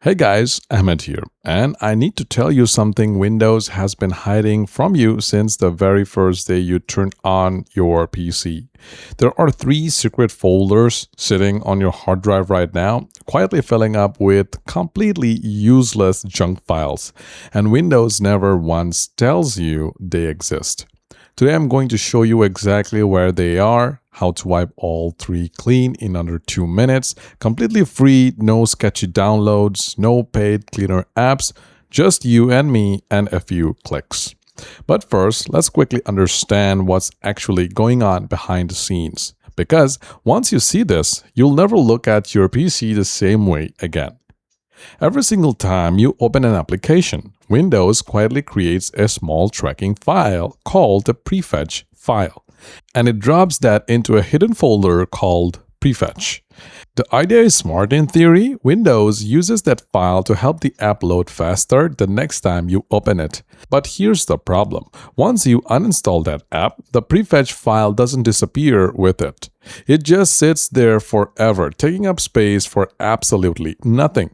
Hey guys, Ahmed here, and I need to tell you something Windows has been hiding from you since the very first day you turned on your PC. There are 3 secret folders sitting on your hard drive right now, quietly filling up with completely useless junk files, and Windows never once tells you they exist. Today I'm going to show you exactly where they are, how to wipe all 3 clean in under 2 minutes, completely free, no sketchy downloads, no paid cleaner apps, just you and me and a few clicks. But first, let's quickly understand what's actually going on behind the scenes. Because once you see this, you'll never look at your PC the same way again. Every single time you open an application, Windows quietly creates a small tracking file called a prefetch file, and it drops that into a hidden folder called prefetch. The idea is smart in theory. Windows uses that file to help the app load faster the next time you open it. But here's the problem. Once you uninstall that app, the prefetch file doesn't disappear with it. It just sits there forever, taking up space for absolutely nothing.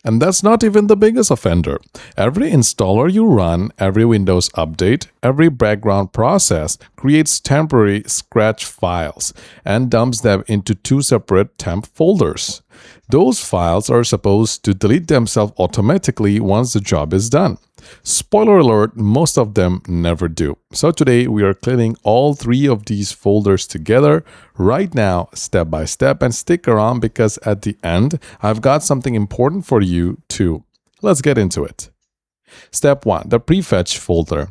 And that's not even the biggest offender. Every installer you run, every Windows update, every background process creates temporary scratch files and dumps them into 2 separate temp folders. Those files are supposed to delete themselves automatically once the job is done. Spoiler alert, most of them never do. So today we are cleaning all 3 of these folders together right now, step by step, and stick around because at the end, I've got something important for you too. Let's get into it. Step 1. The prefetch folder.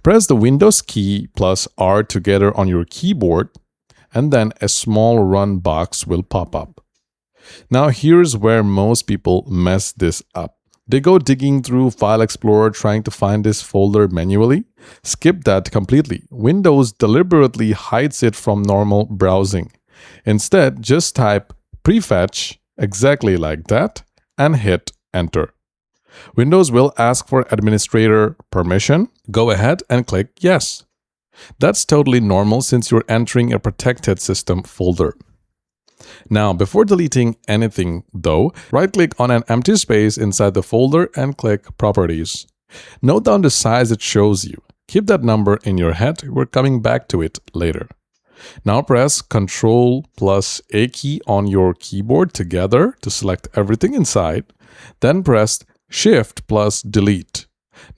Press the Windows key plus R together on your keyboard, and then a small run box will pop up. Now here's where most people mess this up. They go digging through File Explorer trying to find this folder manually. Skip that completely. Windows deliberately hides it from normal browsing. Instead, just type prefetch exactly like that and hit enter. Windows will ask for administrator permission. Go ahead and click yes. That's totally normal since you're entering a protected system folder. Now, before deleting anything though, right-click on an empty space inside the folder and click Properties. Note down the size it shows you. Keep that number in your head, we're coming back to it later. Now press Ctrl plus A key on your keyboard together to select everything inside, then press Shift plus Delete.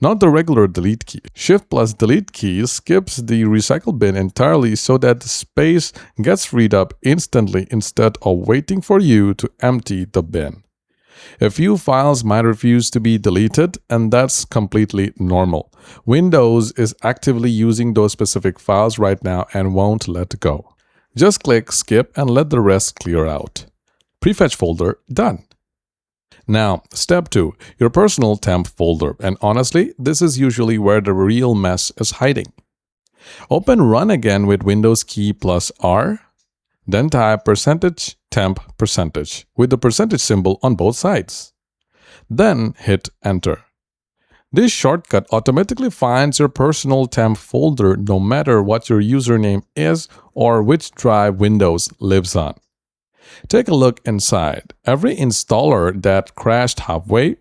Not the regular delete key. Shift plus delete key skips the recycle bin entirely so that the space gets freed up instantly instead of waiting for you to empty the bin. A few files might refuse to be deleted, and that's completely normal. Windows is actively using those specific files right now and won't let go. Just click skip and let the rest clear out. Prefetch folder done. Now, step 2, your personal temp folder, and honestly, this is usually where the real mess is hiding. Open Run again with Windows key plus R, then type %temp% with the percentage symbol on both sides. Then hit enter. This shortcut automatically finds your personal temp folder no matter what your username is or which drive Windows lives on. Take a look inside. Every installer that crashed halfway,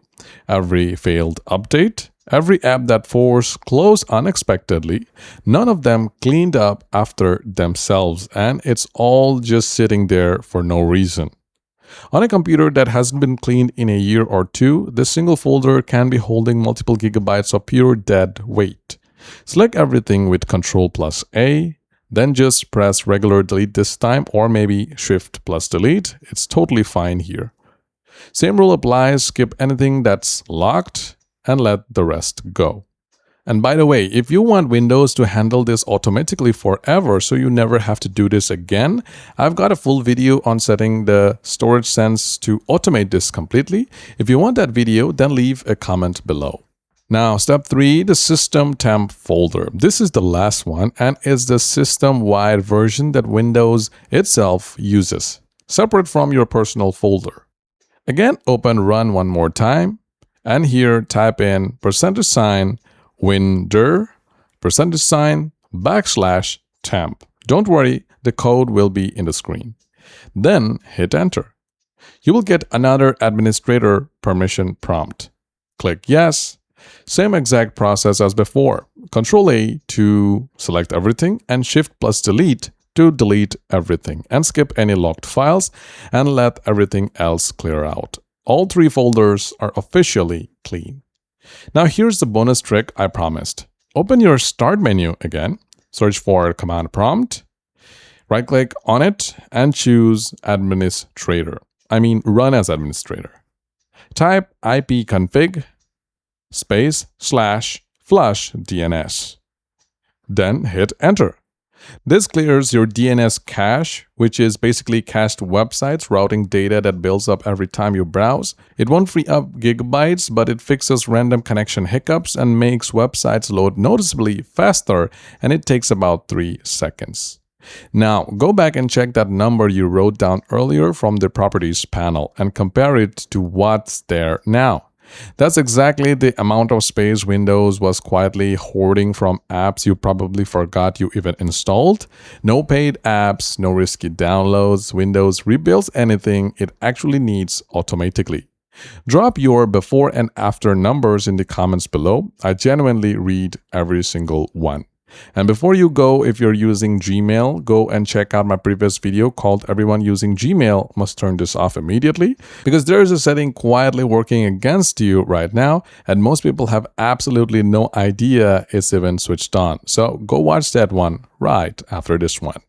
every failed update, every app that forced close unexpectedly, none of them cleaned up after themselves, and it's all just sitting there for no reason. On a computer that hasn't been cleaned in a year or 2, this single folder can be holding multiple gigabytes of pure dead weight. Select everything with Ctrl plus A, then just press regular delete this time, or maybe Shift plus delete. It's totally fine here. Same rule applies, skip anything that's locked and let the rest go. And by the way, if you want Windows to handle this automatically forever so you never have to do this again, I've got a full video on setting the storage sense to automate this completely. If you want that video, then leave a comment below. Now, step 3, the system temp folder. This is the last one and is the system-wide version that Windows itself uses, separate from your personal folder. Again, open Run one more time, and here type in $winder $\temp. Don't worry, the code will be in the screen. Then hit enter. You will get another administrator permission prompt. Click Yes. Same exact process as before. Control A to select everything and Shift plus Delete to delete everything and skip any locked files and let everything else clear out. All 3 folders are officially clean. Now here's the bonus trick I promised. Open your Start menu again, search for Command Prompt, right-click on it and choose Administrator. Run as administrator. Type ipconfig /flush DNS. Then hit enter. This clears your DNS cache, which is basically cached websites routing data that builds up every time you browse. It won't free up gigabytes, but it fixes random connection hiccups and makes websites load noticeably faster, and it takes about 3 seconds. Now, go back and check that number you wrote down earlier from the Properties panel and compare it to what's there now. That's exactly the amount of space Windows was quietly hoarding from apps you probably forgot you even installed. No paid apps, no risky downloads. Windows rebuilds anything it actually needs automatically. Drop your before and after numbers in the comments below. I genuinely read every single one. And before you go, if you're using Gmail, go and check out my previous video called Everyone Using Gmail Must Turn This Off Immediately, because there is a setting quietly working against you right now, and most people have absolutely no idea it's even switched on. So go watch that one right after this one.